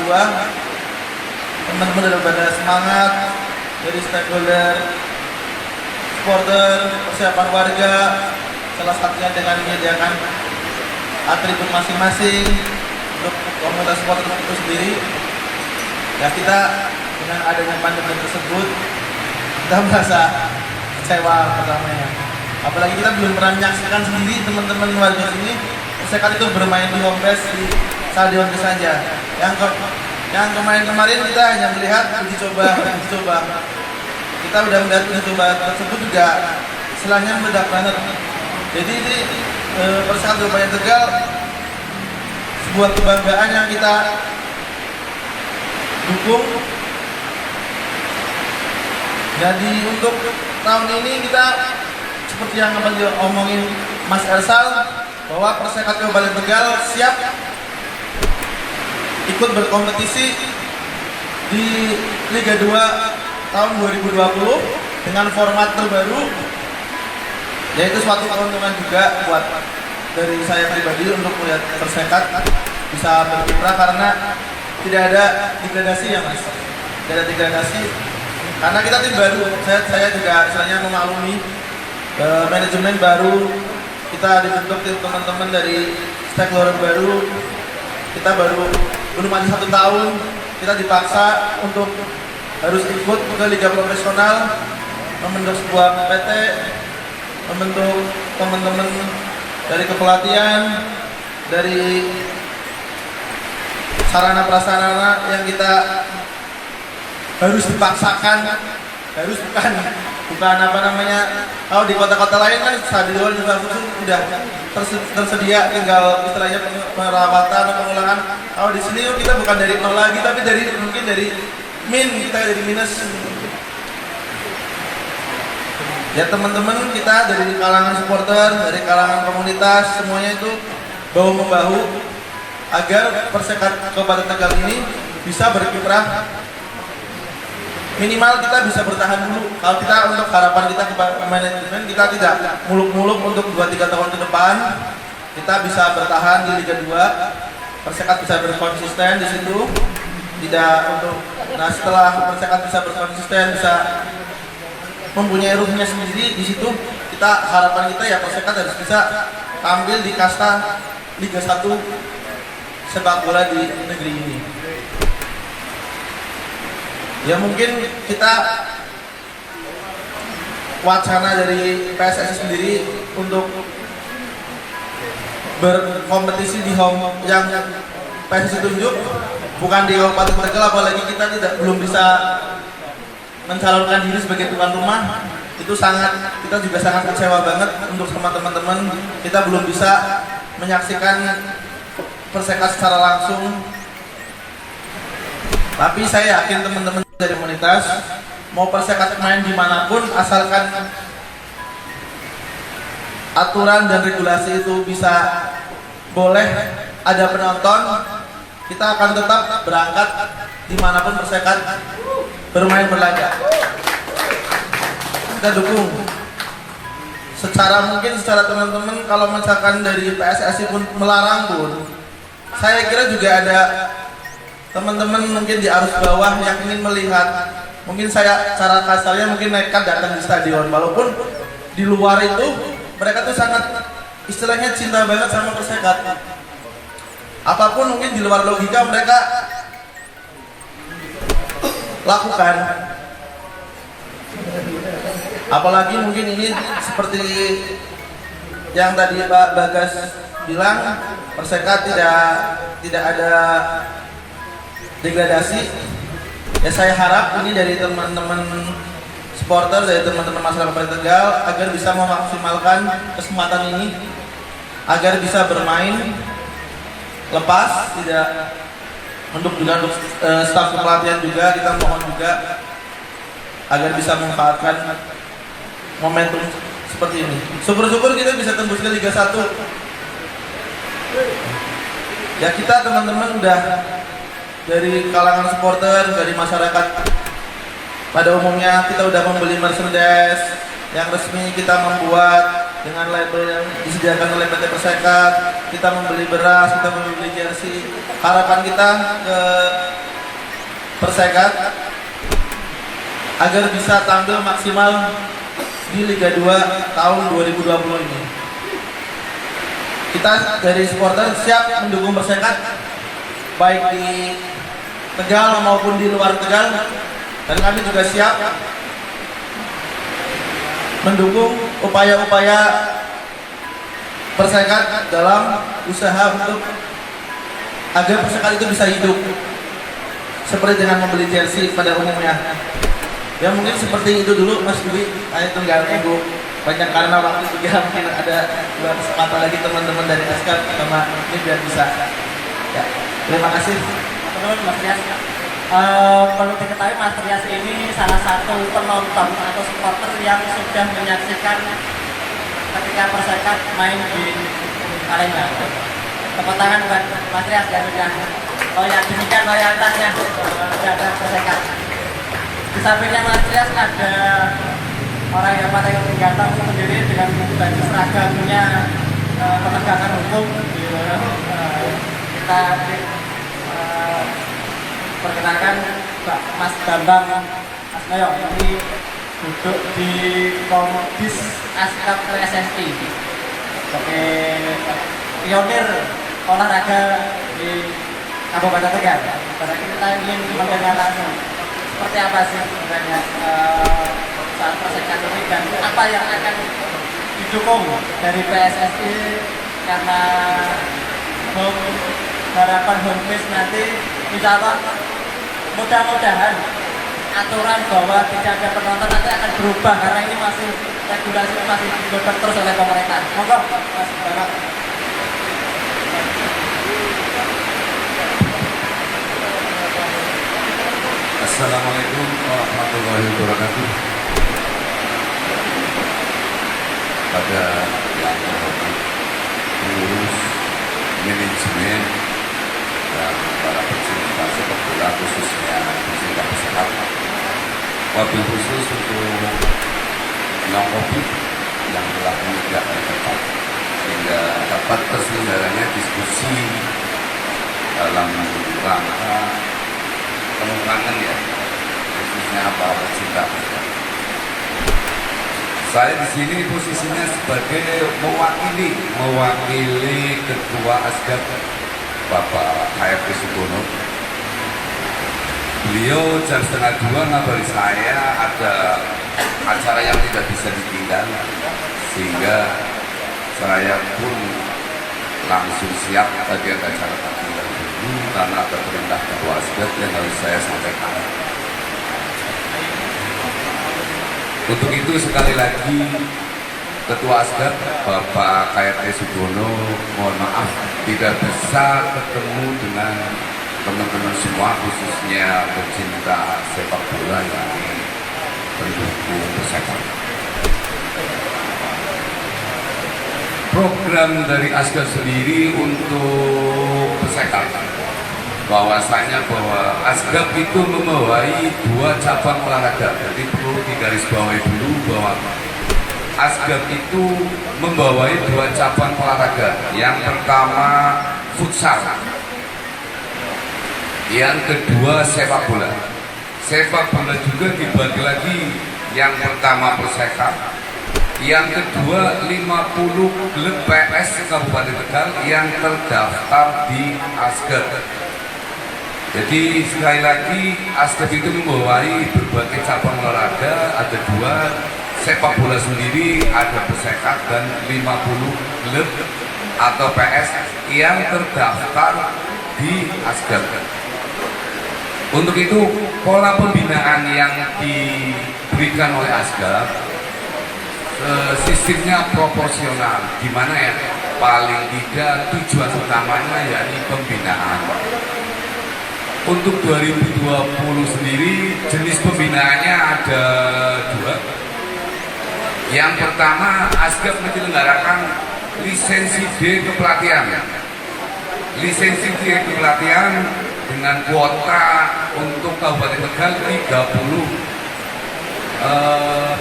2. Teman-teman udah pada semangat dari stakeholder, supporter, persiapan warga, salah satunya dengan menyediakan atribut masing-masing untuk komunitas supporter itu sendiri. Ya, kita dengan adanya pandemi tersebut kita merasa kecewa pertamanya. Apalagi kita belum pernah menyaksikan sendiri teman-teman warga sini Persekat itu bermain di home base di stadion saja. Yang kemarin kita hanya melihat uji coba. Kita udah melihat uji coba tersebut juga istilahnya meledak banget. Jadi ini Persekat Kabupaten Tegal sebuah kebanggaan yang kita dukung. Jadi untuk tahun ini kita seperti yang omongin Mas Ersal, bahwa Persekat Kabupaten Tegal siap ikut berkompetisi di Liga 2 tahun 2020 dengan format terbaru, yaitu suatu keuntungan juga buat dari saya pribadi untuk melihat Persekat bisa berkiprah karena tidak ada degradasi ya Mas, tidak ada degradasi karena kita tim baru. Saya juga istilahnya memaklumi manajemen baru, kita dibentuk tim teman-teman dari stakeholder baru, kita belum ada 1 tahun, kita dipaksa untuk harus ikut ke liga profesional, membentuk sebuah PT, membentuk teman-teman dari kepelatihan, dari sarana prasarana yang kita harus dipaksakan, bukan apa namanya. Kalau di kota-kota lain kan stadion infrastruktur udah tersedia, tinggal istilahnya perawatan atau pengulangan. Kalau di sini kita bukan dari nol lagi, tapi mungkin dari kita dari minus. Ya teman-teman kita dari kalangan supporter, dari kalangan komunitas, semuanya itu bahu membahu agar Persekat Kabupaten Tegal ini bisa berkiprah. Minimal kita bisa bertahan dulu. Kalau kita untuk harapan kita kepada manajemen, kita tidak muluk-muluk untuk 2-3 tahun ke depan. Kita bisa bertahan di Liga 2. Persekat bisa berkonsisten di situ. Tidak untuk setelah Persekat bisa berkonsisten, bisa mempunyai ruhnya sendiri di situ, harapan kita ya Persekat harus bisa tampil di kasta Liga 1 sepak bola di negeri ini. Ya mungkin kita wacana dari PSSI sendiri untuk berkompetisi di home yang PSSI tunjuk bukan di Kabupaten Tegal, apalagi kita belum bisa mencalonkan diri sebagai tuan rumah. Kita juga sangat kecewa banget untuk sama teman-teman. Kita belum bisa menyaksikan Persekat secara langsung. Tapi saya yakin teman-teman dari komunitas mau Persekat main dimanapun, asalkan aturan dan regulasi itu bisa boleh ada penonton, kita akan tetap berangkat dimanapun Persekat bermain berlaga. Kita dukung. Secara teman-teman, kalau misalkan dari PSSI pun melarang pun, saya kira juga ada teman-teman mungkin di arus bawah yang ingin melihat, mungkin cara kasarnya mungkin nekat datang di stadion, walaupun di luar itu mereka tuh sangat istilahnya cinta banget sama Persekat. Apapun mungkin di luar logika mereka lakukan. Apalagi mungkin ini seperti yang tadi Pak Bagas bilang, Persekat tidak ada degradasi. Ya saya harap ini dari teman-teman supporter, dari teman-teman masyarakat Kabupaten Tegal agar bisa memaksimalkan kesempatan ini, agar bisa bermain lepas, tidak untuk staf kepelatihan juga kita mohon juga agar bisa memanfaatkan momentum seperti ini. Syukur-syukur kita bisa tembus ke Liga 1. Ya kita teman-teman udah dari kalangan supporter, dari masyarakat pada umumnya kita udah membeli merchandise yang resmi kita membuat dengan label yang disediakan oleh PT Persekat. Kita membeli beras, kita membeli jersey. Harapan kita ke Persekat agar bisa tampil maksimal di Liga 2 tahun 2020 ini. Kita dari supporter siap mendukung Persekat baik di Tegal maupun di luar Tegal, dan kami juga siap mendukung upaya-upaya Persekat dalam usaha untuk agar Persekat itu bisa hidup, seperti dengan membeli jersey pada umumnya. Ya mungkin seperti itu dulu Mas Dwi, saya tinggal nunggu banyak karena waktu juga mungkin ada dua kesempatan lagi teman-teman dari Askar sama ini biar bisa. Ya, terima kasih. Terus Mas Rias, perlu diketahui Mas Rias ini salah satu penonton atau supporter yang sudah menyaksikan ketika Persekat main di Palembang. Tepuk tangan buat Mas Rias yang sudah demikian loyalitasnya terhadap Persekat. Di sampingnya Mas Rias ada orang yang pada kegiatan sendiri dengan baju seragamnya penegakan hukum. Kita perkenalkan Mas Bambang Asnoyo, ini duduk di Komdis Askap PSSI sebagai pionir olahraga di Kabupaten Tegal. Pada kita ingin mendengar langsung seperti apa sih sebenarnya saat Persekat ini dan apa yang akan didukung dari PSSI, karena harapan home base nanti insya Allah mudah-mudahan aturan bahwa tidak ada penonton nanti akan berubah, karena ini masih regulasi masih digodok terus oleh pemerintah. Monggo Mas Bapak. Assalamualaikum warahmatullahi wabarakatuh. Pada yang pengurus, manajemen, dan para pecinta sepak bola, khususnya pecinta Persekat, wabil khusus untuk yang Covid yang telah menyediakan tempat sehingga dapat terselenggaranya diskusi dalam rangka pengembangan ya, khususnya apa pecinta Persekat. Saya di sini posisinya sebagai mewakili Ketua Asgab Bapak KFP Subono. Beliau jam 1:30 ngabari saya ada acara yang tidak bisa ditinggal, sehingga saya pun langsung siap bagian acara tertinggal dulu karena ada perintah Ketua Asgab yang harus saya sampaikan. Untuk itu sekali lagi Ketua Asgab Bapak KRT Subono mohon maaf tidak bisa ketemu dengan teman-teman semua, khususnya pecinta sepak bola yang pendukung Persekat. Program dari Asgab sendiri untuk Persekat bahwasanya bahwa Asgab itu membawahi dua cabang olahraga. Jadi perlu digarisbawahi dulu bahwa Asgab itu membawahi dua cabang olahraga. Yang pertama futsal, yang kedua sepak bola. Sepak bola juga dibagi lagi, yang pertama Persekat, yang kedua 50 klub PS Kabupaten Tegal yang terdaftar di Asgab. Jadi sekali lagi Asgab itu membawahi berbagai cabang olahraga, ada dua, sepak bola sendiri ada Persekat dan 50 klub atau PS yang terdaftar di Asgab. Untuk itu pola pembinaan yang diberikan oleh Asgab sistemnya proporsional, di mana ya paling tidak tujuan utamanya yakni pembinaan. Untuk 2020 sendiri jenis pembinaannya ada dua. Yang pertama, Asgab menyelenggarakan lisensi D kepelatihan. Lisensi D kepelatihan dengan kuota untuk Kabupaten Tegal 30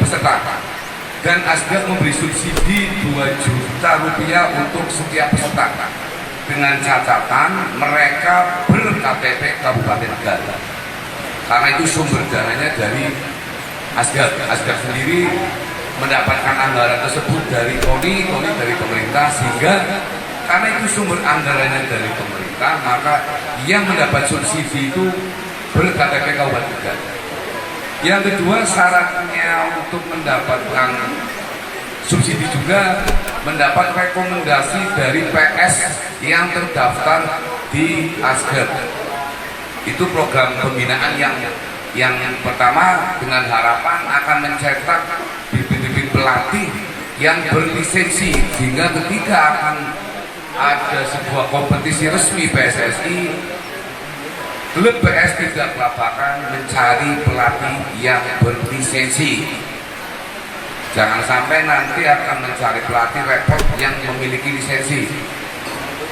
peserta. Dan Asgab memberi subsidi 2 juta rupiah untuk setiap peserta, dengan catatan mereka ber-KTP Kabupaten Tegal. karena itu sumber dananya dari Asgab. Asgab sendiri mendapatkan anggaran tersebut dari KONI dari pemerintah, sehingga karena itu sumber anggarannya dari pemerintah, maka yang mendapat subsidi itu ber-KTP Kabupaten Tegal. Yang kedua, syaratnya untuk mendapatkan subsidi juga mendapat rekomendasi dari PS yang terdaftar di Asgab. Itu program pembinaan yang pertama, dengan harapan akan mencetak bibit-bibit pelatih yang berlisensi, sehingga ketika akan ada sebuah kompetisi resmi PSSI, klub PS tidak kelabakan mencari pelatih yang berlisensi. Jangan sampai nanti akan mencari pelatih repot yang memiliki lisensi.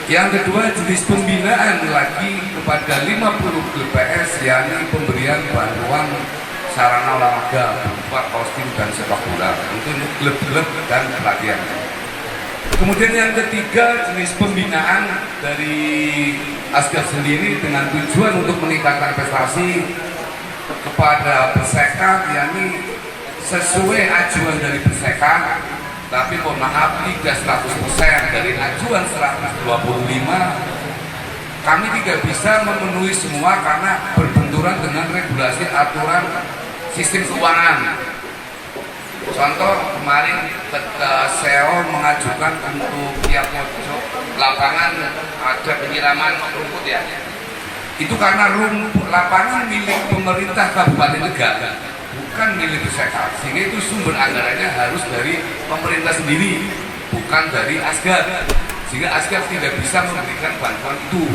Yang kedua, jenis pembinaan lagi kepada 50 klub PS, yakni pemberian bantuan sarana olahraga berupa kostum dan sepak bola untuk klub-klub dan pelatihan. Kemudian yang ketiga, jenis pembinaan dari Asgab sendiri dengan tujuan untuk meningkatkan prestasi kepada peserta, yakni sesuai ajuan dari peserta, tapi mohon maaf tidak 100% dari ajuan 125 kami tidak bisa memenuhi semua karena berbenturan dengan regulasi aturan sistem keuangan. Contoh kemarin SEO mengajukan untuk tiap pojok lapangan ada penyiraman rumput ya. Itu karena lapangan milik pemerintah Kabupaten Tegal, bukan milik peserta, sehingga itu sumber anggarannya harus dari pemerintah sendiri, bukan dari Asgab, sehingga Asgab tidak bisa memberikan bantuan itu.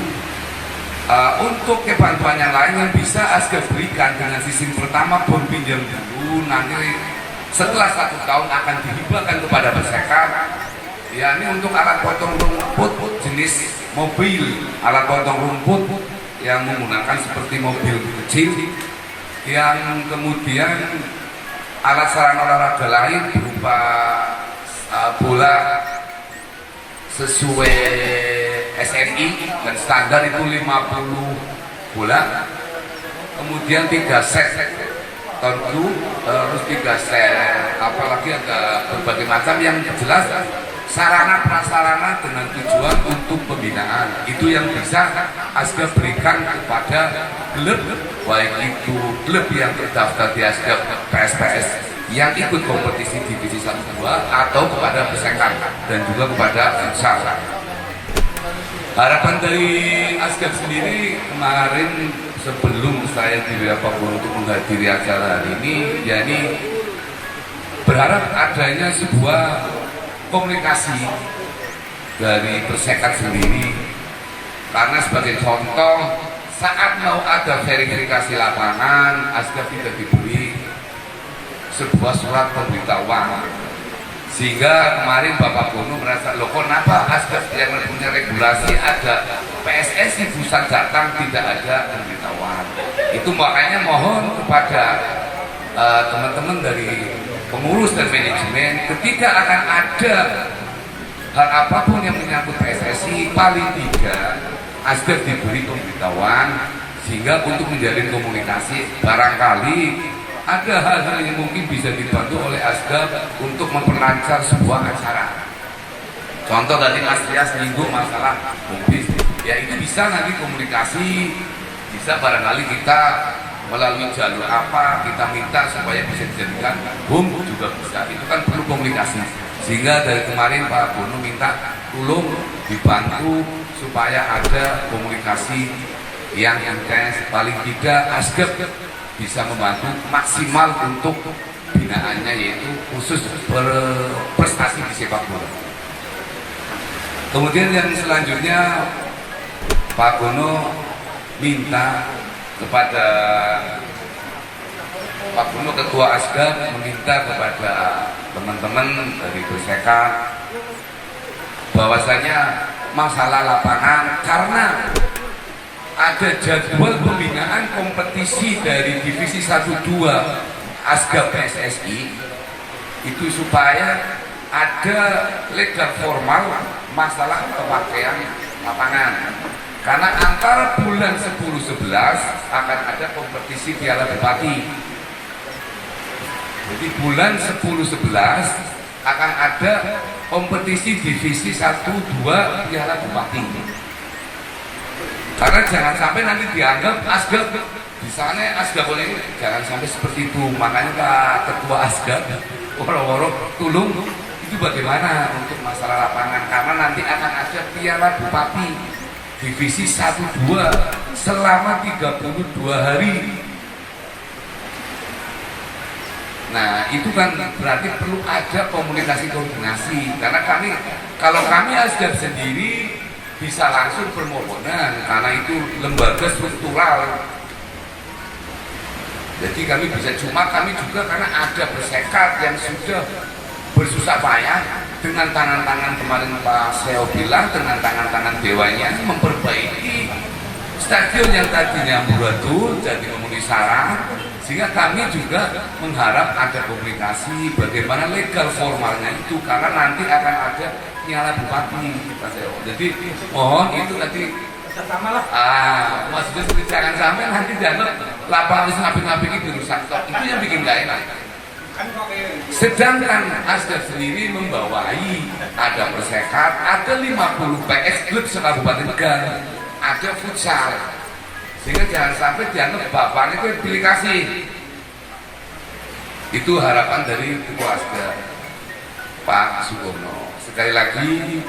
Untuk bantuan yang lain yang bisa Asgab berikan dengan sistem pertama bom pinjam dulu, nanti setelah 1 tahun akan dihibahkan kepada peserta, yakni untuk alat potong rumput jenis mobil, alat potong rumput yang menggunakan seperti mobil kecil, yang kemudian alat sarana olahraga lain berupa bola sesuai SNI dan standar itu 50 bola, kemudian 3 set torku, terus 3 set apalagi ada berbagai macam yang jelas sarana prasarana dengan tujuan untuk pembinaan. Itu yang bisa Asgab berikan kepada klub, baik itu klub yang terdaftar di Asgab PSPS yang ikut kompetisi divisi 1-2 atau kepada peserta dan juga kepada futsal. Harapan dari Asgab sendiri kemarin sebelum saya di Papua untuk menghadiri acara hari ini, yakni berharap adanya sebuah komunikasi dari persekat sendiri, karena sebagai contoh saat mau ada verifikasi lapangan Asgab tidak diberi sebuah surat pemberitahuan, sehingga kemarin Bapak Bono merasa loh kenapa Asgab yang punya regulasi ada PSSI pusat datang tidak ada pemberitahuan. Itu makanya mohon kepada teman-teman dari pengurus dan manajemen, ketika akan ada hal apapun yang menyangkut PSSI, paling tidak Asgab diberi pemberitahuan, sehingga untuk menjalin komunikasi barangkali ada hal-hal yang mungkin bisa dibantu oleh Asgab untuk memperlancar sebuah acara. Contoh tadi Mas Rias menyinggung masalah mobil, ya itu bisa nanti komunikasi, bisa barangkali kita melalui jalur apa kita minta supaya bisa dijadikan boom juga bisa. Itu kan perlu komunikasi, sehingga dari kemarin Pak Bono minta tolong dibantu supaya ada komunikasi yang intens, paling tidak Asgab bisa membantu maksimal untuk binaannya, yaitu khusus berprestasi di sepak bola. Kemudian yang selanjutnya Pak Bono minta kepada Pak Bono Ketua Asgab meminta kepada teman-teman dari Persekat bahwasanya masalah lapangan, karena ada jadwal pembinaan kompetisi dari divisi 1-2 Asgab PSSI itu supaya ada legal formal masalah pemakaian lapangan. Karena antara bulan 10-11 akan ada kompetisi Piala Bupati. Jadi bulan 10-11 akan ada kompetisi divisi 1-2 Piala Bupati. Karena jangan sampai nanti dianggap Asgab di sana Asgab ini jangan sampai seperti itu. Makanya Pak Ketua Asgab woro-woro tulung itu bagaimana untuk masalah lapangan, karena nanti akan ada Piala Bupati divisi 1-2 selama 32 hari. Nah itu kan berarti perlu ada komunikasi koordinasi, karena kalau kami Asgab sendiri bisa langsung permohonan karena itu lembaga struktural. Jadi kami bisa, cuma kami juga karena ada Persekat yang sudah bersusah payah dengan tangan-tangan kemarin Pak Seo bilang, dengan tangan-tangan dewanya memperbaiki stadion yang tadinya amburadul jadi memenuhi syarat, sehingga kami juga mengharap ada komunikasi bagaimana legal formalnya itu, karena nanti akan ada Piala Bupati Pak Seo. Jadi mohon itu tadi Samalah. maksudnya jangan sampai nanti dianggap lapangan ngaping-ngaping itu rusak, itu yang bikin gak enak. Sedangkan Asgab sendiri membawai ada Persekat, ada 50 PS klub se-Kabupaten Tegal, ada futsal, sehingga jangan sampai dianggap bapak itu pilih kasih. Itu harapan dari Ketua Asgab Pak Sukono. Sekali lagi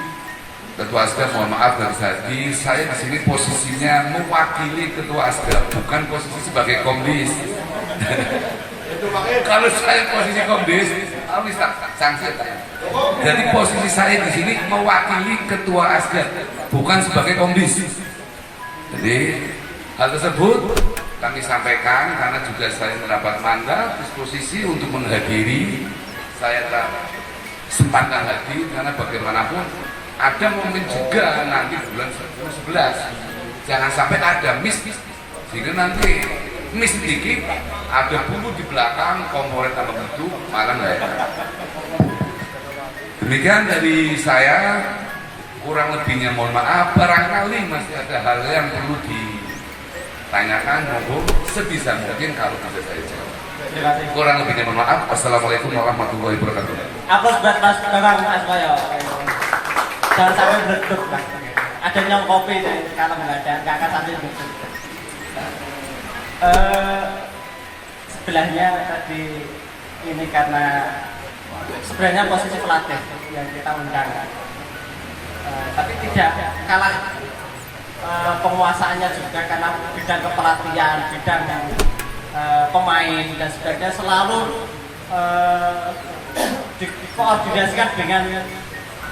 Ketua Asgab mohon maaf dari saya di sini posisinya mewakili Ketua Asgab, bukan posisi sebagai komdis. Kalau saya posisi komdis, harus sanksi. Jadi posisi saya di sini mewakili Ketua Asgab, bukan sebagai komdis. Jadi hal tersebut kami sampaikan karena juga saya mendapat mandat disposisi untuk menghadiri. Saya tak sempatkan hadir karena bagaimanapun ada momen juga nanti bulan 10-11. Jangan sampai ada miss, sehingga nanti miss sedikit, ada bulu di belakang, komponen tambah begitu, malah nggak enak. Demikian dari saya, kurang lebihnya mohon maaf, barangkali masih ada hal yang perlu ditanyakan, mohon sebisa mungkin kalau bisa saya jawab. Kurang lebihnya mohon maaf. Assalamualaikum warahmatullahi wabarakatuh. Aku buat Mas Bambang Mas Boyo. Jangan sampai berduk lah. Ada nyong kopi kalau nggak akan sampai berduk. Sebelahnya tadi ini karena sebenarnya posisi pelatih yang kita undang, tapi tidak kalah penguasaannya juga karena bidang kepelatihan, bidang pemain dan sebagainya selalu dikoordinasikan dengan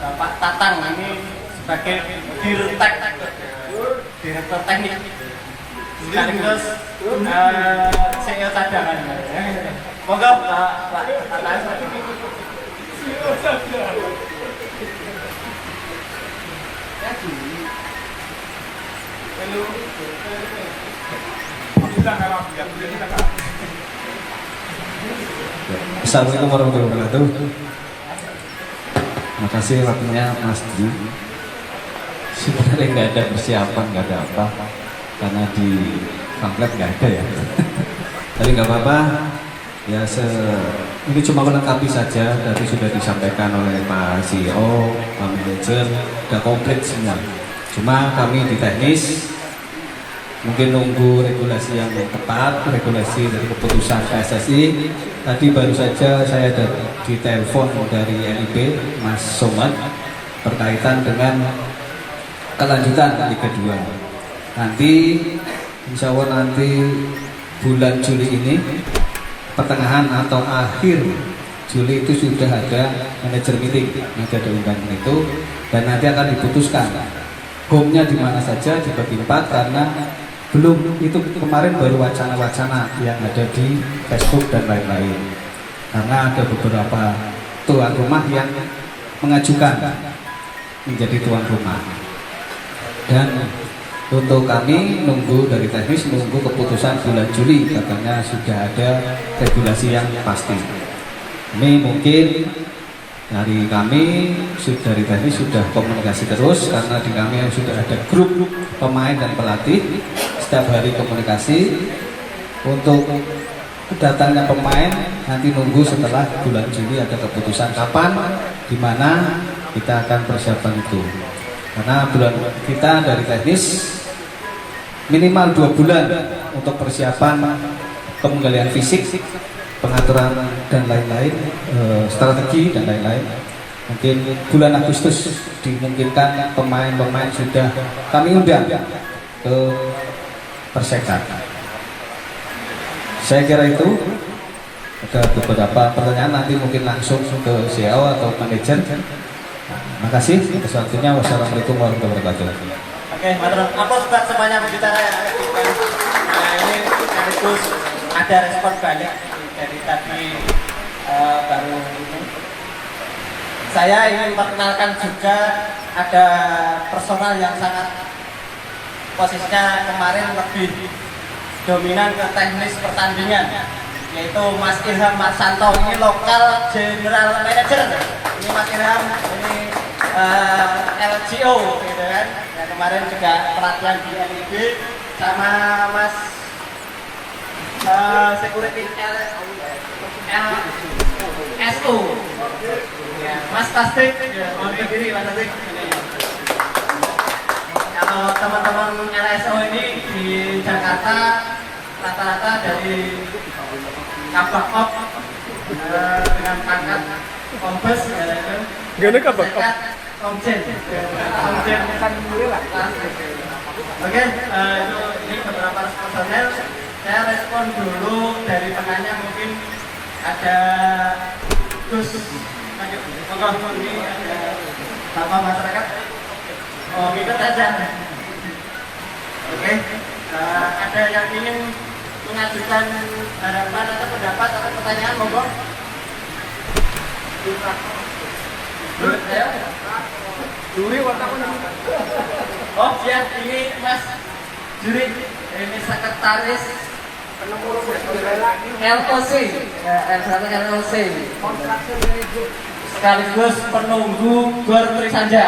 Pak Tatang ini sebagai direktur teknik sekaligus CEO cadangan. Moga Pak Tatang. Assalamualaikum warahmatullahi wabarakatuh. Terima kasih waktunya Mas Dwi. Sebenarnya nggak ada persiapan, nggak ada apa, karena di pamflet nggak ada ya. Tapi nggak apa-apa. Ya ini cuma melengkapi saja. Tadi sudah disampaikan oleh Pak CEO, Pak Manajer, sudah komplit semua. Cuma kami di teknis mungkin nunggu regulasi yang tepat, regulasi dari keputusan PSSI. Tadi baru saja saya ada ditelepon dari LIB Mas Somad berkaitan dengan kelanjutan Liga 2. Nanti insya Allah nanti bulan Juli ini, pertengahan atau akhir Juli itu sudah ada manajer meeting, nanti ada undangan itu, dan nanti akan diputuskan home-nya di mana saja, dibagi 4, karena belum itu kemarin baru wacana-wacana yang ada di Facebook dan lain-lain, karena ada beberapa tuan rumah yang mengajukan menjadi tuan rumah. Dan untuk kami nunggu dari teknis, nunggu keputusan bulan Juli, katanya sudah ada regulasi yang pasti. Ini mungkin Dari kami dari teknis sudah komunikasi terus karena di kami sudah ada grup pemain dan pelatih, setiap hari komunikasi. Untuk kedatangan pemain nanti nunggu setelah bulan Juli ada keputusan kapan, di mana kita akan persiapan itu. Karena bulan kita dari teknis minimal 2 bulan untuk persiapan pengendalian fisik, pengaturan dan lain-lain, strategi dan lain-lain. Mungkin bulan Agustus dimungkinkan pemain-pemain sudah kami undang ke Persekat. Saya kira itu. Ada beberapa pertanyaan nanti mungkin langsung ke CEO atau manajer. Terima kasih atas waktunya. Wassalamualaikum warahmatullahi wabarakatuh. Oke, matur. Apa sudah semuanya berbicara yang aktifkan? Nah, ini sekaligus ada respon balik dari tadi baru ini. Saya ingin memperkenalkan juga ada personal yang sangat posisinya kemarin lebih dominan ke teknis pertandingan, yaitu Mas Ilham Marsanto. Ini lokal general manager. Ini Mas Ilham, ini LGO gitu kan. Ya, kemarin juga pelatihan di LIB sama Mas security LSO. Ya, Mas Tasdik, ya, mohon berdiri Mas Tasdik. Kalau teman-teman LSO ini di Jakarta rata-rata dari Kabakop dengan pangkat Kombes, Gimana Kabakop? Komjen kan lah. Oke, ini beberapa personel. Saya respon dulu dari penanya, mungkin ada Gus. Monggo, ini ada sama masyarakat. Oh, ikut aja. Oke, ada yang ingin mengajukan harapan atau pendapat atau pertanyaan, monggo. Juri warna apa? Oh siap, ini Mas Juri, ini sekretaris LOC, LOC, sekaligus penunggu Gor Trisanja.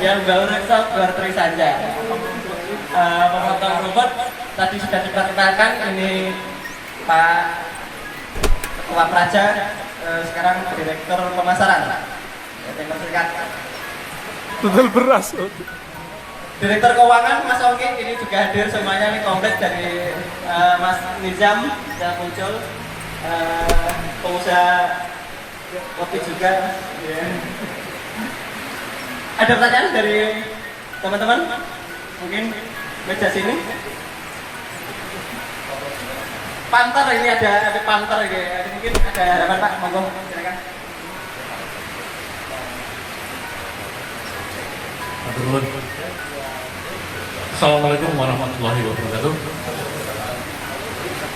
Yang baru rektor Gor Trisanja. Pemotong rumput tadi sudah diperkenalkan, ini Pak Ketua Praja, sekarang Direktur Pemasaran. Total beras. Direktur Keuangan Mas Ongki ini juga hadir semuanya, ini komplit dari Mas Nizam sudah muncul, pengusaha kopi juga. Yeah. Ada pertanyaan dari teman-teman? Mungkin meja sini. Panter ini ada panter ini. Mungkin ada harapan Pak, monggo silakan. Assalamualaikum warahmatullahi wabarakatuh.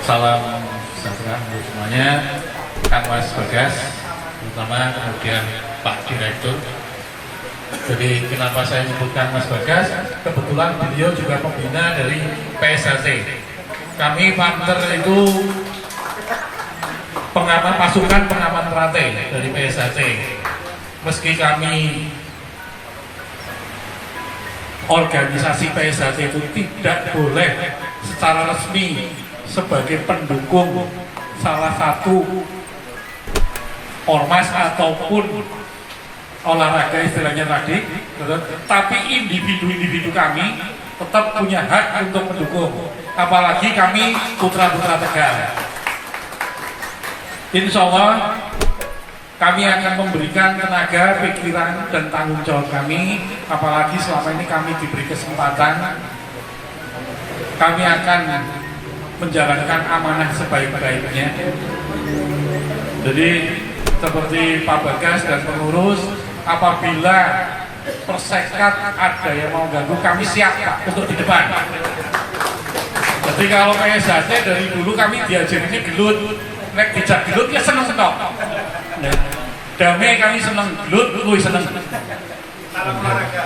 Salam sejahtera untuk semuanya. Kang Mas Bagas, terutama kemudian Pak Direktur. Jadi kenapa saya menyebutkan Mas Bagas? Kebetulan beliau juga pembina dari PSHC. Kami Panther itu pengaman pasukan pengaman rantai dari PSHC. Meski kami organisasi PSHC itu tidak boleh secara resmi sebagai pendukung salah satu ormas ataupun olahraga istilahnya tadi, tapi individu-individu kami tetap punya hak untuk mendukung, apalagi kami putra-putra Tegal. Insya Allah kami akan memberikan tenaga, pikiran, dan tanggung jawab kami, apalagi selama ini kami diberi kesempatan, kami akan menjalankan amanah sebaik-baiknya. Jadi seperti Pak Bagas dan pengurus, apabila Persekat ada yang mau ganggu, kami siap Pak untuk di depan. Jadi kalau PSHC dari dulu kami diajarinnya gelut, nek dijak gelut ya seneng-seneng. Nah, damai kami seneng, gelut, gue seneng. Salam olahraga.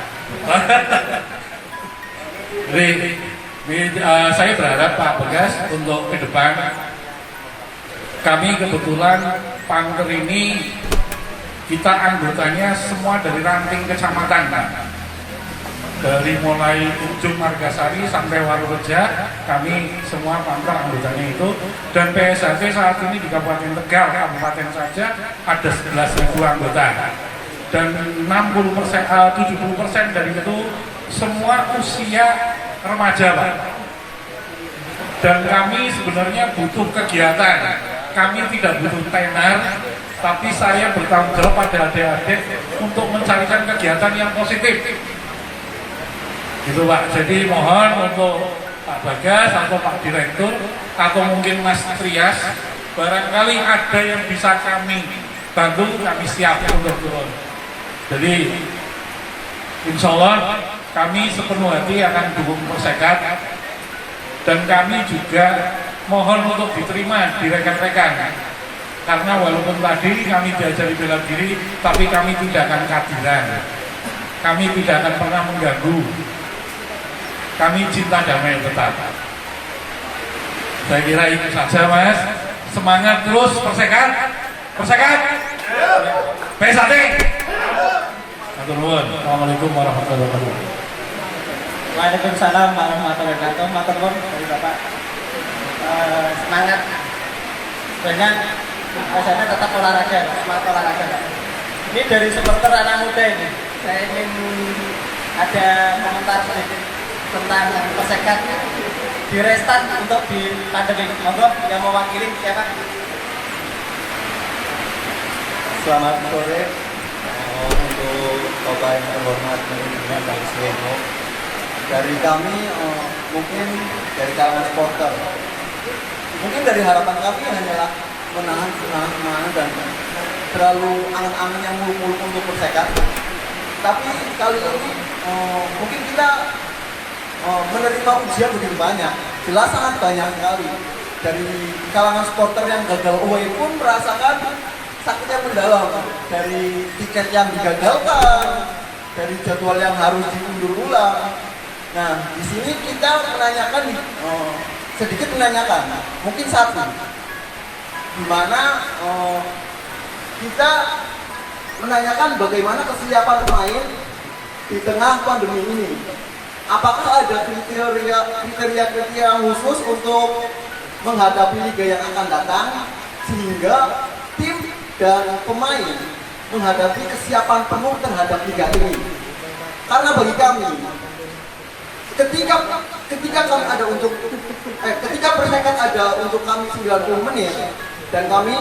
Jadi saya berharap Pak Bagas untuk ke depan Kami kebetulan Pangker ini kita anggotanya semua dari ranting kecamatan, Pak. Dari mulai ujung Margasari sampai Warureja, kami semua Pangker anggotanya itu. Dan PSHC saat ini di Kabupaten Tegal, kabupaten saja ada 11.000 anggota. Dan 70% dari itu semua usia remaja, Pak. Dan kami sebenarnya butuh kegiatan. Kami tidak butuh tenar, tapi saya bertanggung jawab pada adik-adik untuk mencarikan kegiatan yang positif. Gitu Pak. Jadi mohon untuk Pak Bagas atau Pak Direktur atau mungkin Mas Trias, barangkali ada yang bisa kami bantu, kami siap untuk turun. Jadi insya Allah kami sepenuh hati akan dukung Persekat, dan kami juga mohon untuk diterima di rekan-rekan, karena walaupun tadi kami diajari bela diri, tapi kami tidak akan kadiran, kami tidak akan pernah mengganggu, kami cinta damai tetap. Saya kira itu saja Mas, semangat terus Persekat, Persekat, PSAT. Assalamualaikum warahmatullahi wabarakatuh. Waalaikumsalam warahmatullahi wabarakatuh. Matur nuwun dari Bapak. Semangat. Sebenarnya rasanya tetap olahraga, semangat olahraga. Ini dari supporter anak muda ini. Saya ingin ada komentar sedikit tentang Persekat di restart untuk di pandemi. Monggo yang mewakili siapa? Selamat sore untuk Bapak yang terhormat dengan Bang Sweno. Dari kami mungkin dari kalangan supporter, mungkin dari harapan kami hanyalah menahan dan terlalu angan-angan yang muluk-muluk untuk Persekat. Tapi kali ini mungkin kita menerima ujian begitu banyak, jelas sangat banyak sekali. Dari kalangan supporter yang gagal away pun merasakan sakitnya mendalam, dari tiket yang digagalkan, dari jadwal yang harus diundur ulang. Nah, di sini kita menanyakan, sedikit menanyakan, mungkin satu, di mana kita menanyakan bagaimana kesiapan pemain di tengah pandemi ini. Apakah ada kriteria khusus untuk menghadapi liga yang akan datang, sehingga tim dan pemain menghadapi kesiapan penuh terhadap liga ini? Karena bagi kami, ketika kami ada untuk ketika Persekat ada untuk kami 90 menit, dan kami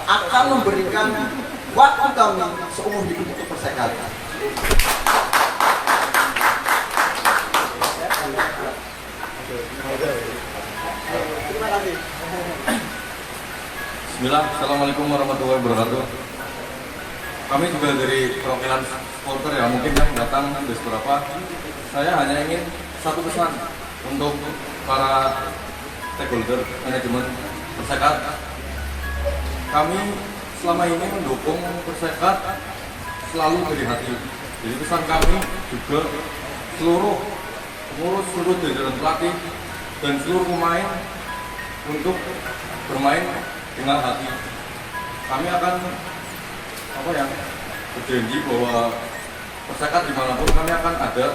akan memberikan waktu kami seumur hidup untuk Persekat. Terima kasih. Bismillah, Assalamualaikum warahmatullahi wabarakatuh. Kami juga dari perwakilan supporter ya, mungkin yang datang beberapa. Saya hanya ingin satu pesan untuk para stakeholder manajemen Persekat. Kami selama ini mendukung Persekat selalu dari hati. Jadi pesan kami juga seluruh pengurus, seluruh jajaran pelatih dan seluruh pemain untuk bermain dengan hati. Kami akan berjanji bahwa Persekat dimanapun kami akan ada.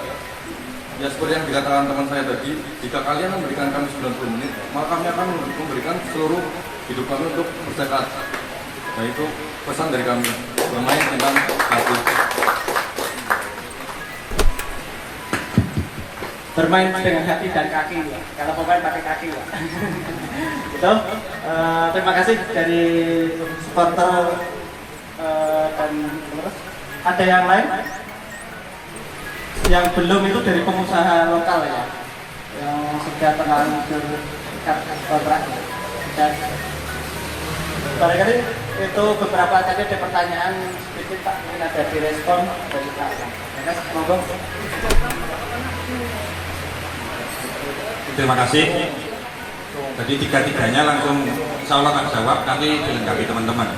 Ya seperti yang dikatakan teman saya tadi, jika kalian memberikan kami 90 menit, maka kami akan memberikan seluruh hidup kami untuk Persekat. Nah itu pesan dari kami, bermain dengan hati. Bermain dengan hati dan kaki, ya. Kalau pemain pakai kaki, ya. Gitu. Terima kasih dari supporter dan terus ada yang lain yang belum itu dari pengusaha lokal ya, yang sudah terlanjur ikat kontrak. Dan barangkali itu beberapa tadi ada pertanyaan sedikit Pak, mungkin ada direspon dari Pak. Ya, monggo. Terima kasih. Jadi tiga-tiganya langsung insya Allah akan jawab, nanti dilengkapi teman-teman.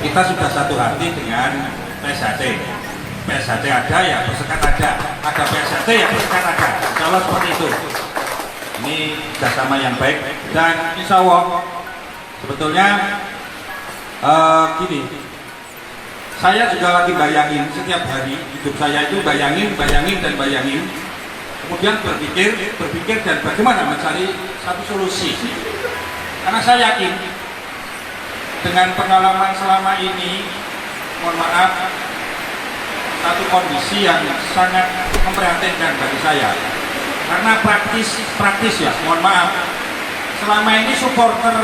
Kita sudah satu hati dengan PSHC. PSHC ada ya Persekat ada PSHC ya Persekat ada. Insya Allah seperti itu. Ini kerjasama yang baik dan insya Allah Sebetulnya gini, saya juga lagi bayangin setiap hari hidup saya itu bayangin dan bayangin, kemudian berpikir dan bagaimana mencari satu solusi. Karena saya yakin dengan pengalaman selama ini, mohon maaf, satu kondisi yang sangat memprihatinkan bagi saya. Karena praktis ya, mohon maaf, selama ini supporter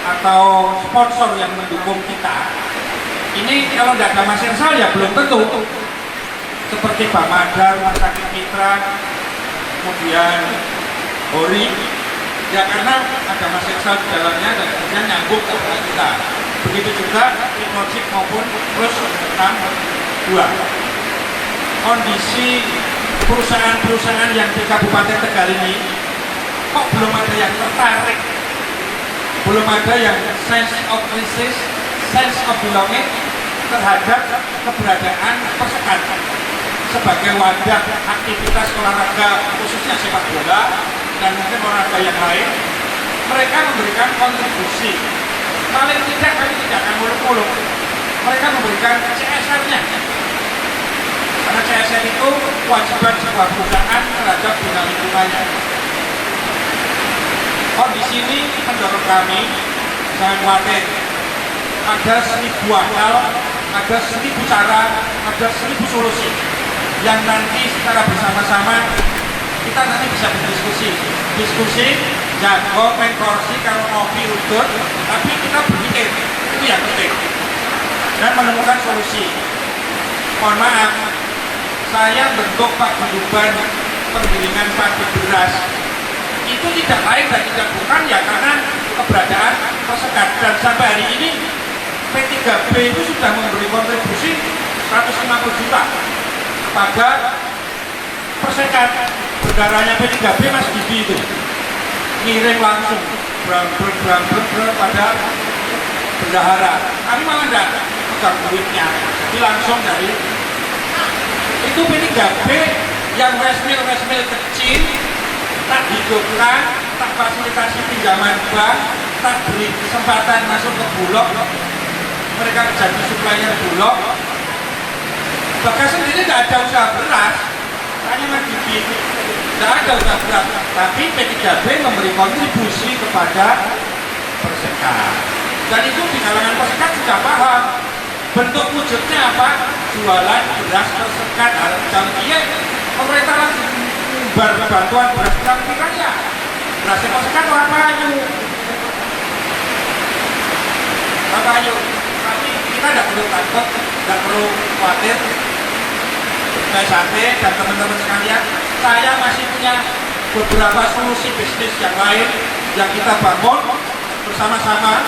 atau sponsor yang mendukung kita ini kalau tidak ada Mas Irsal ya belum tentu, seperti Pak Madar, Rumah Sakit Mitra, kemudian Hori ya, karena ada Mas Irsal di dalamnya dan kemudian nyambung ke kita. Begitu juga Technologic maupun Plus 62. Kondisi perusahaan-perusahaan yang di Kabupaten Tegal ini kok belum ada yang tertarik, belum ada yang sense of crisis, sense of belonging terhadap keberadaan Persekat sebagai wadah aktivitas olahraga, khususnya sepak bola dan mungkin olahraga yang lain. Mereka memberikan kontribusi, paling tidak kami tidak akan muluk-muluk, mereka memberikan CSR-nya, karena CSR itu kewajiban sebuah perusahaan terhadap bina lingkungannya. Kondisi ini mendorong kami, jangan khawatir, ada 1000 akal, ada 1000 cara, ada 1000 solusi yang nanti secara bersama-sama kita nanti bisa berdiskusi, jago, main kursi, kalau ngopi udut, tapi kita berpikir, itu yang penting, dan menemukan solusi. Mohon maaf, saya bentuk paguyuban penggilingan padi beras itu tidak lain dan tidak bukan ya karena keberadaan Persekat, dan sampai hari ini P3B itu sudah memberi kontribusi 150 juta kepada Persekat. Bendaranya P3B Mas Didi itu ngirim langsung berang pada bendahara. Kami malah tidak pegang duitnya, jadi langsung dari itu P3B yang resmil kecil, tak hidupkan, tak fasilitasi pinjaman bank, tak beri kesempatan masuk ke Bulog, mereka jadi supplier Bulog. Bahkan sendiri tidak ada usaha beras, hanya Mas Didi, tidak ada usaha beras, tapi P3B memberi kontribusi kepada Persekat. Dan itu di kalangan Persekat sudah paham bentuk wujudnya apa, jualan beras Persekat. Iya, pemerintah lagi bar bantuan beras kan ya, beras Persekat apa ayu, tapi kita tidak perlu takut, tidak perlu khawatir. Sate dan teman-teman sekalian, saya masih punya beberapa solusi bisnis yang lain yang kita bangun bersama-sama.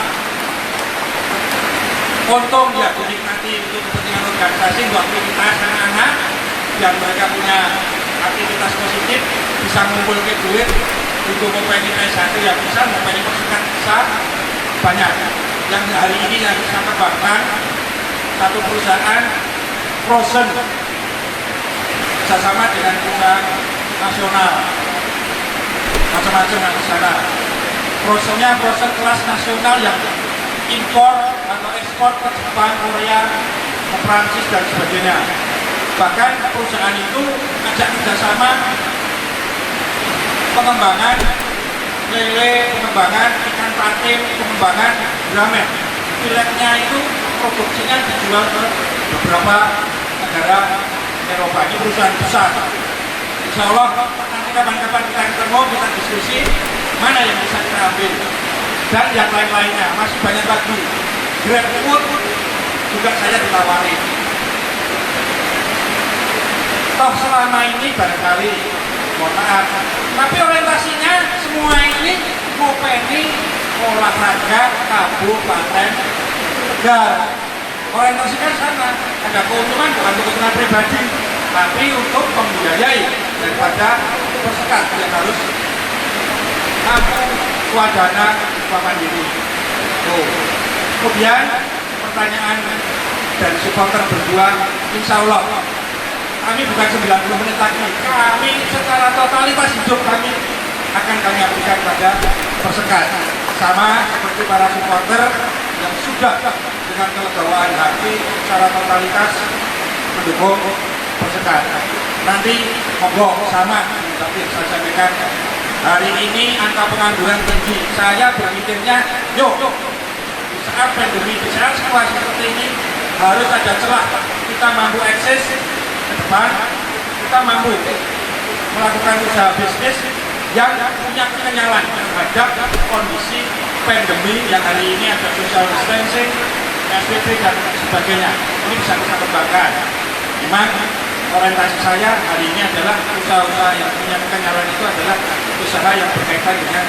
Untung ya dinikmati untuk kepentingan organisasi, untuk aktivitas anak-anak yang mereka punya aktivitas positif, bisa mengumpulkan duit untuk mempengi S1 yang bisa, mempengi Persekat bisa banyak. Yang hari ini yang bisa kembangkan satu perusahaan frozen bersama dengan perusahaan nasional, macam-macam di sana. Frozennya frozen kelas nasional yang impor atau ekspor ke Jepang, Korea, ke Prancis dan sebagainya. Bahkan perusahaan itu ajak kerjasama pengembangan lele, pengembangan ikan patin, pengembangan ramen. Filetnya itu produksinya dijual ke beberapa negara Eropa. Ini perusahaan besar. Insya Allah nanti kapan-kapan kita ketemu, kita diskusi mana yang bisa kita ambil dan yang lain-lainnya, masih banyak lagi. Grab food juga saya ditawari. Toh selama ini barangkali, mohon maaf, tapi orientasinya semua ini ngopeni olahraga Kabupaten Tegal. Orientasikan sana, ada keuntungan bukan untuk keuntungan pribadi, tapi untuk membiayai daripada Persekat yang harus mampu swadana mandiri. Kemudian pertanyaan dari supporter berdua, insya Allah kami bukan 90 menit lagi, kami secara totalitas hidup kami akan kami abdikan pada Persekat. sama seperti para supporter yang sudah dengan kelegowoan hati secara totalitas mendukung Persekat. Nanti monggo sama seperti yang saya sampaikan, hari ini angka pengangguran tinggi. Saya berpikirnya, yuk di saat pandemi, di saat situasi seperti ini harus ada celah, kita mampu eksis ke depan, kita mampu melakukan usaha bisnis yang punya kekenyalan terhadap kondisi pandemi yang hari ini ada social distancing, PSBB dan sebagainya. Ini bisa kita kembangkan. Memang orientasi saya hari ini adalah usaha-usaha yang punya kekenyalan itu adalah usaha yang berkaitan dengan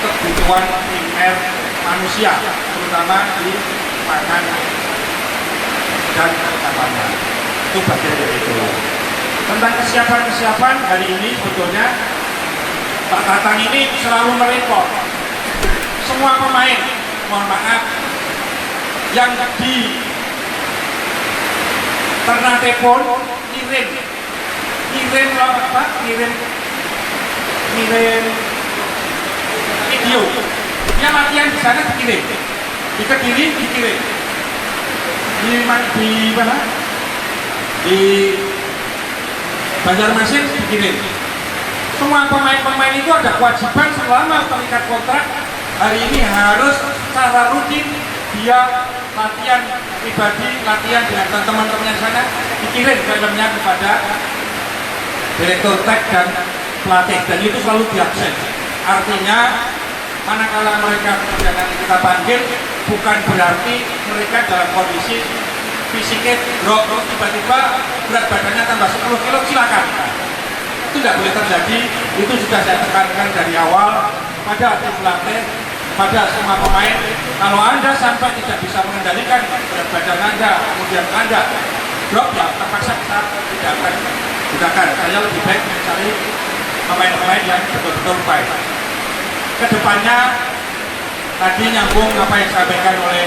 kebutuhan primer manusia, terutama di pangan dan pertanian. Itu bagian dari itu. Tentang kesiapan hari ini sebetulnya Pak Tatang ini selalu merepot semua pemain, mohon maaf, yang di Ternate pun kirim video. Dia latihan di sana dikirim, di Kediri dikirim, di mana? Di Banjarmasin dikirim. Semua pemain-pemain itu ada kewajiban selama terikat kontrak hari ini harus secara rutin dia latihan pribadi, latihan dengan teman-temannya sana, dikirim filmnya kepada direktur tek dan pelatih, dan itu selalu diakses. Artinya manakala mereka nanti kita panggil, bukan berarti mereka dalam kondisi fisiknya drop, tiba-tiba berat badannya tambah 10 kilo, silakan. Itu tidak boleh terjadi. Itu sudah saya tekankan dari awal pada tim pelatih, pada semua pemain. Kalau Anda sampai tidak bisa mengendalikan berat badan Anda, kemudian Anda drop, ya terpaksa kita tidak akan gunakan. Saya lebih baik mencari pemain-pemain yang betul-betul baik. Kedepannya tadi nyambung apa yang disampaikan oleh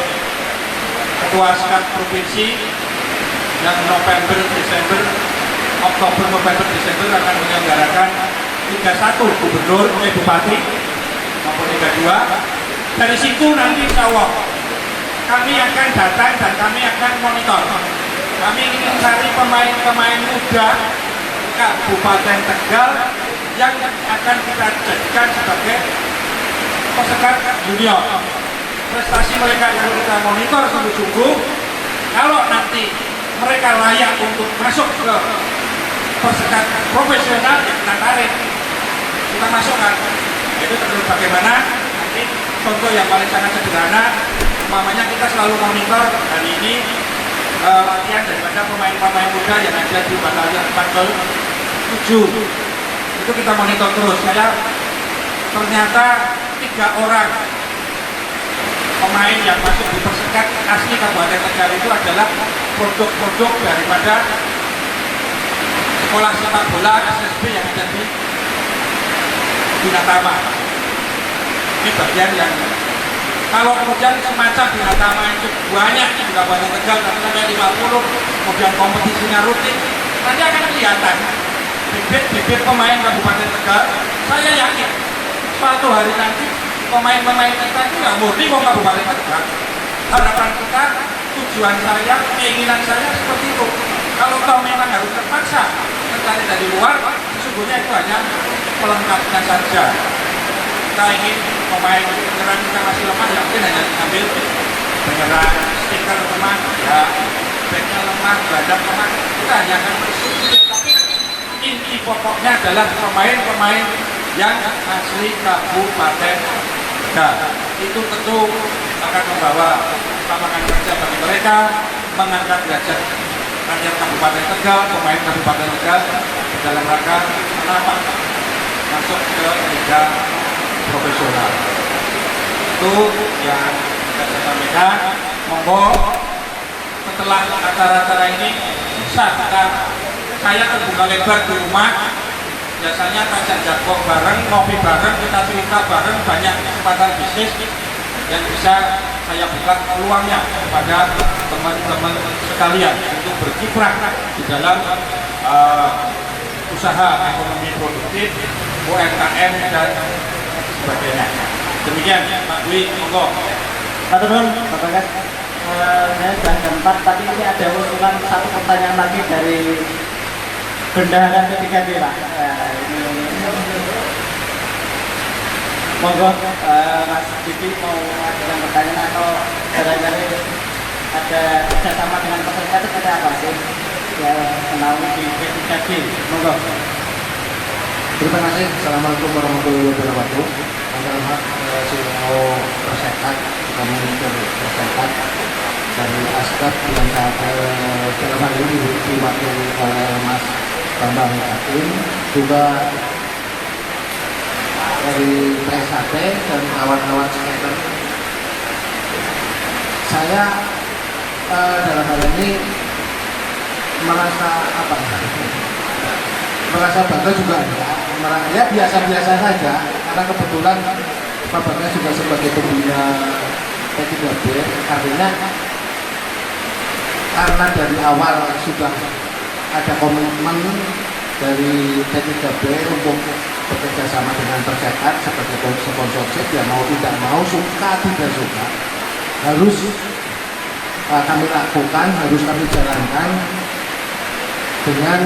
Ketua Sekat Provinsi yang Oktober, November, Desember akan menyelenggarakan 31 gubernur, bupati maupun 32. Dari situ nanti insya Allah kami akan datang dan kami akan monitor. Kami ingin mencari pemain-pemain muda Kabupaten Tegal yang akan kita jadikan sebagai pesekat junior. Prestasi mereka yang kita monitor sungguh-sungguh. Kalau nanti mereka layak untuk masuk ke persekat profesional, ya kita tarik, kita masukkan. Itu terus bagaimana nanti contoh yang paling sangat sederhana, umpamanya kita selalu monitor hari ini latihan daripada pemain-pemain muda yang ada di Batalion 47. Itu kita monitor terus. Ternyata 3 orang pemain yang masuk di persekat asli Kabupaten Tegal itu adalah produk-produk daripada sekolah sepak bola SSB yang ada di Binatama. Ini bagian yang kalau kemudian semacam Binatama itu banyak di Kabupaten Tegal, katakanlah 50, kemudian kompetisinya rutin, nanti akan kelihatan bibit-bibit pemain Kabupaten Tegal. Saya yakin suatu hari nanti pemain-pemain kita itu nggak murni mau Kabupaten Tegal. Harapan kita, tujuan saya, keinginan saya seperti itu. Kalau toh memang harus terpaksa mencari dari luar, sesungguhnya itu hanya pelengkapnya saja. Kita ingin pemain penyerang kita masih lemah, ya mungkin hanya ambil penyerang stiker lemah, ya backnya lemah, badan lemah, kita hanya akan bersulit. Tapi inti pokoknya adalah pemain-pemain yang asli Kabupaten Tegal. Itu tentu akan membawa lapangan kerja bagi mereka, mengangkat derajat rakyat Kabupaten Tegal, pemain Kabupaten Tegal dalam rangka menapak masuk ke liga profesional. Itu yang saya sampaikan. Monggo setelah acara-acara ini bisa saya terbuka lebar di rumah. Biasanya tajak jadwal bareng, ngopi bareng, kita cerita bareng, banyak kesempatan bisnis yang bisa saya buka peluangnya kepada teman-teman sekalian untuk berkiprah di dalam usaha ekonomi produktif, UMKM dan sebagainya. Demikian Pak Dwi, monggo. Pak Turun, Bapak Kas, saya sudah tempat, tapi ini ada usulan satu pertanyaan lagi dari bendahara P3B, Pak. Monggo, Mas Didi mau mengajukan pertanyaan atau barangkali ada kerjasama dengan peserta itu ada apa sih? Ya, menaungi di P3B, monggo. Terima kasih. Assalamualaikum warahmatullahi wabarakatuh. Selamat mau persekat, kami persekat dari Askat yang dalam hal ini diwakili oleh Mas Bambang Hakim, juga dari PSAT dan kawan-kawan skater. Saya dalam hal ini merasa merasa bangga juga ya, biasa-biasa saja karena kebetulan Bapaknya juga sebagai pembina P3B, artinya karena dari awal sudah ada komitmen dari P3B untuk bekerja sama dengan Persekat sebagai sponsorship, ya mau tidak mau, suka tidak suka harus kami lakukan, harus kami jalankan dengan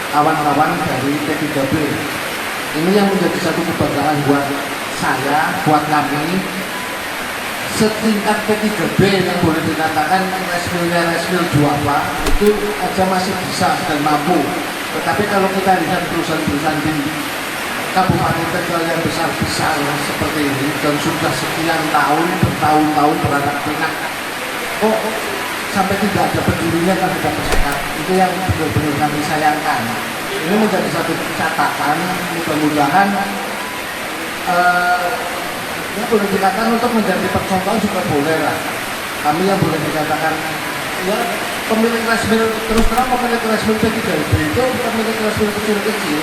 kawan-kawan dari P3B. Ini yang menjadi satu kebanggaan buat saya, buat kami. Setingkat P3B yang boleh dikatakan resmil Juapa itu aja masih bisa dan mampu. Tetapi kalau kita lihat perusahaan-perusahaan di Kabupaten Tegal yang besar-besar seperti ini dan sudah sekian tahun, bertahun-tahun beranak pinak, kok sampai tidak ada pedulinya terhadap Persekat, itu yang benar-benar kami sayangkan. Ini menjadi satu catatan, mudah-mudahan ya boleh dikatakan untuk menjadi percontohan juga boleh lah. Kami yang boleh dikatakan ya pemilik resmil, terus terang pemilik resmil P3B itu pemilik resmil kecil-kecil,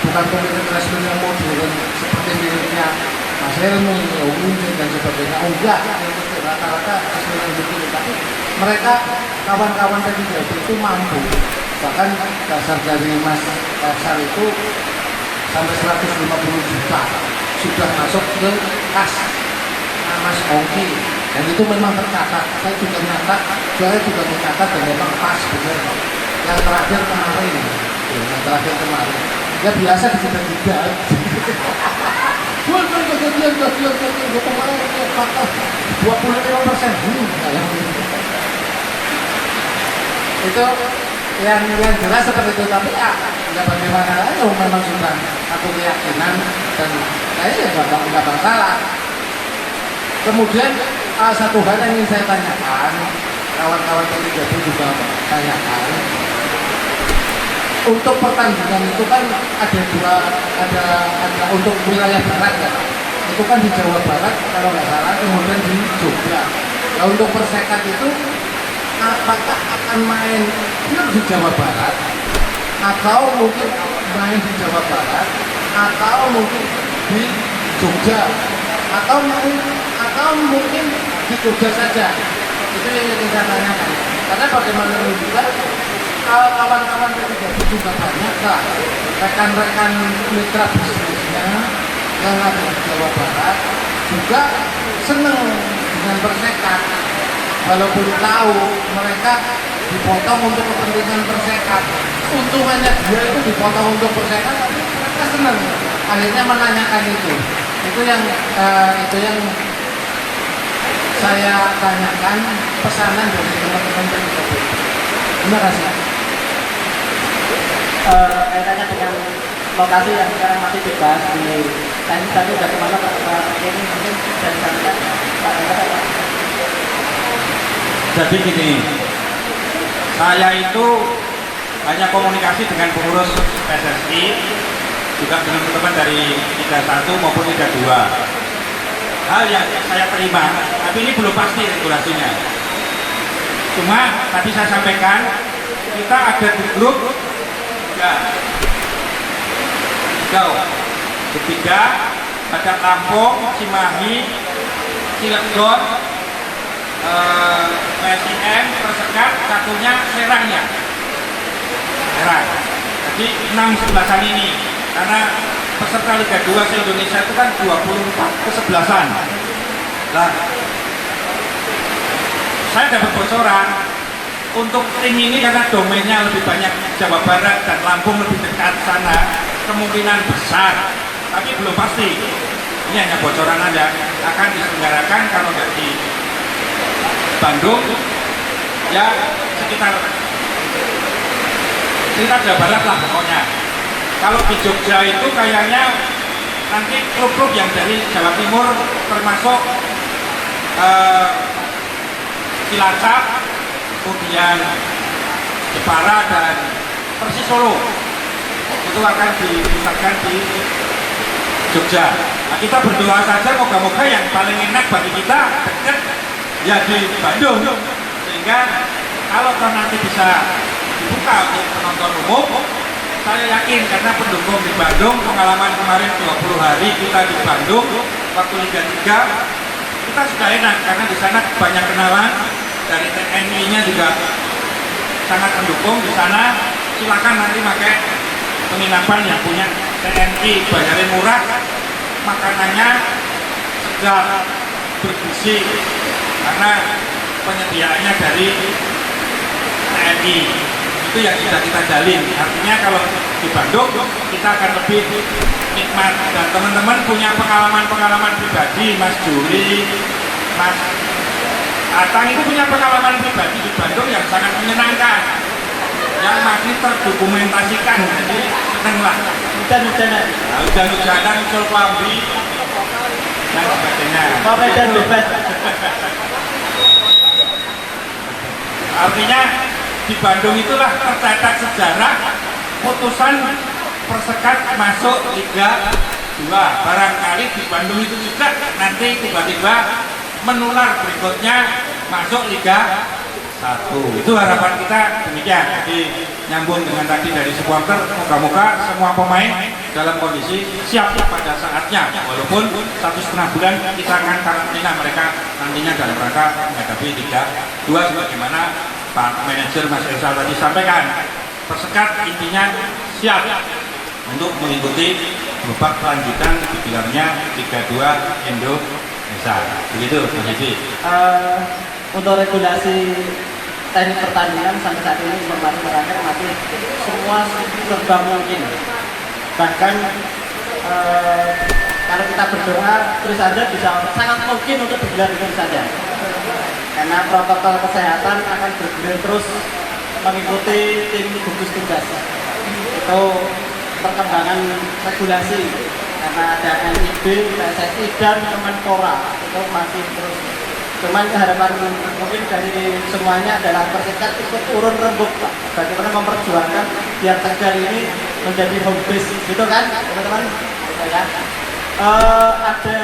bukan pemilik resmil yang modern seperti miliknya Mas Helmi, Windy dan sebagainya. Enggak, rata-rata resmil yang kecil, tapi mereka kawan-kawan P3B itu mampu. Bahkan dasar dari Mas Kasar itu sampai 150 juta sudah masuk ke kas Mas Ongki, dan itu memang tercatat. Saya juga mencatat dan memang pas benar. Yang terakhir kemarin ya biasa kita kemarin 25%. Itu yang jelas seperti itu. Tapi ya bagaimana aja, memang sudah satu keyakinan dan saya nggak masalah. Kemudian satu hal yang ingin saya tanyakan, kawan-kawan P3B juga tanyakan, untuk pertandingan itu kan ada untuk wilayah barat ya, itu kan di Jawa Barat kalau nggak salah, kemudian di Jogja. Nah untuk Persekat itu apakah akan main di Jawa Barat atau mungkin main di Jawa Barat atau mungkin di Jogja atau mungkin di Jogja saja? Itu yang ingin saya tanyakan. Karena bagaimana juga kawan-kawan P3B juga banyak lah rekan-rekan mitra bisnisnya yang ada di Jawa Barat juga senang dengan Persekat, walaupun tahu mereka dipotong untuk kepentingan Persekat. Untungannya dia itu dipotong untuk Persekat, mereka senang. Akhirnya menanyakan itu yang saya tanyakan, pesanan dari teman-teman P3B. Terima kasih. Kaitannya dengan lokasi yang sekarang masih dibahas di tadi sudah kemana Pak? Ini mungkin bisa disampaikan Pak. Jadi gini, saya itu hanya komunikasi dengan pengurus PSSI, juga dengan teman-teman dari Liga 1 maupun Liga 2. Hal yang saya terima, tapi ini belum pasti regulasinya. Cuma tadi saya sampaikan, kita ada di grup tiga, ada Lampung, Cimahi, Cilegon, PSIM, Persekat, satunya Serang. Jadi 6 sebelasan ini, karena peserta Liga 2 se-Indonesia itu kan 24 kesebelasan. Nah, saya dapat bocoran untuk tim ini karena domainnya lebih banyak Jawa Barat dan Lampung lebih dekat sana, kemungkinan besar, tapi belum pasti. Ini hanya bocoran aja, akan diselenggarakan kalau nggak di Bandung, ya sekitar Jawa Barat lah pokoknya. Kalau di Jogja itu kayaknya nanti klub-klub yang dari Jawa Timur termasuk Cilacap, kemudian Jepara dan Persis Solo itu akan dipusatkan di Jogja. Nah, kita berdoa saja moga-moga yang paling enak bagi kita dekat ya di Bandung, sehingga kalau nanti bisa dibuka untuk penonton umum, saya yakin karena pendukung di Bandung, pengalaman kemarin 20 hari kita di Bandung waktu Liga 3 kita sudah enak karena di sana banyak kenalan, dari TNI-nya juga sangat mendukung di sana. Silakan nanti pakai penginapan yang punya TNI, bayarnya murah, makanannya segar, bergizi karena penyediaannya dari TNI. Itu yang sudah kita jalin. Artinya kalau di Bandung kita akan lebih nikmat, dan teman-teman punya pengalaman-pengalaman pribadi, Mas Juri, Mas Atang itu punya pengalaman pribadi di Bandung yang sangat menyenangkan, yang masih terdokumentasikan, jadi senanglah. Hujan-hujanan, usul klambi dan sebagainya. Medan bebas. Artinya di Bandung itulah tercetak sejarah putusan Persekat masuk Liga 2. Barangkali di Bandung itu juga nanti tiba-tiba menular berikutnya masuk Liga 1. Itu harapan kita demikian. Jadi nyambung dengan tadi dari supporter, moga-moga semua pemain dalam kondisi siap pada saatnya, walaupun 1,5 bulan kita akan karantina mereka nantinya dalam rangka menghadapi Liga 2 sebagaimana Pak Manajer Mas Rizal tadi sampaikan. Persekat intinya siap untuk mengikuti babak lanjutan digelarnya Liga 2 Indonesia. Begitu Mas Edi. Untuk regulasi teknik pertandingan sampai saat ini kemarin terakhir masih semua serba mungkin. Bahkan kalau kita berdoa terus saja bisa sangat mungkin untuk digelar itu saja. Karena protokol kesehatan akan bergulir terus mengikuti tim gugus tugas. Itu perkembangan regulasi karena ada NIB, PSSI dan Kemenpora itu masih terus. Cuman harapan mungkin dari semuanya adalah Persekat ikut urun rembuk, Pak. Bagaimana memperjuangkan biar Tegal ini menjadi home base, gitu kan, teman-teman? Gitu ya. Ada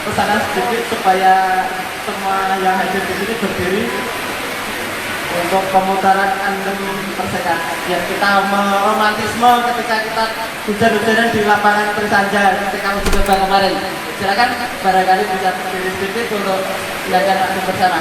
pesanan sedikit supaya semua yang hadir di sini berdiri untuk pemutaran anthem Persekat. Biar kita meromantisme ketika kita hujan-hujanan di lapangan Trisanja ketika uji coba kemarin. Silakan barangkali bisa berdiri sedikit untuk menyanyikan lagu bersama.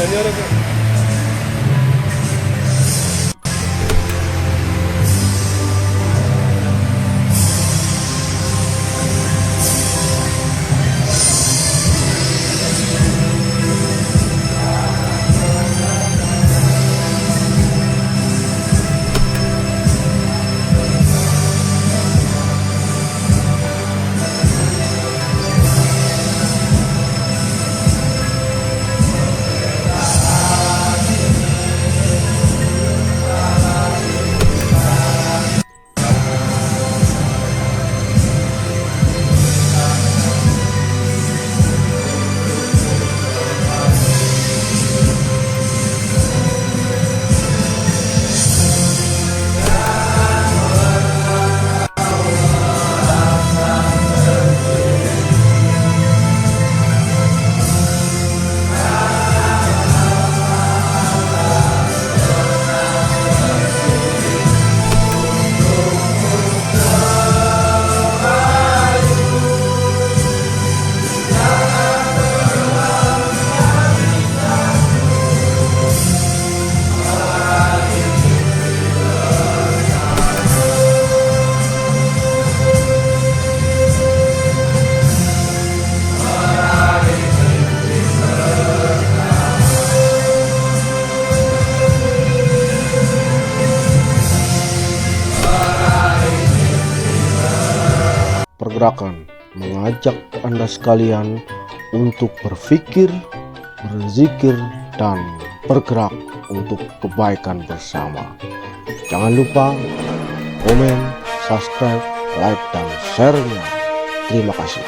Banyak orang. Pergerakan mengajak Anda sekalian untuk berpikir, berzikir, dan bergerak untuk kebaikan bersama. Jangan lupa komen, subscribe, like, dan share-nya. Terima kasih.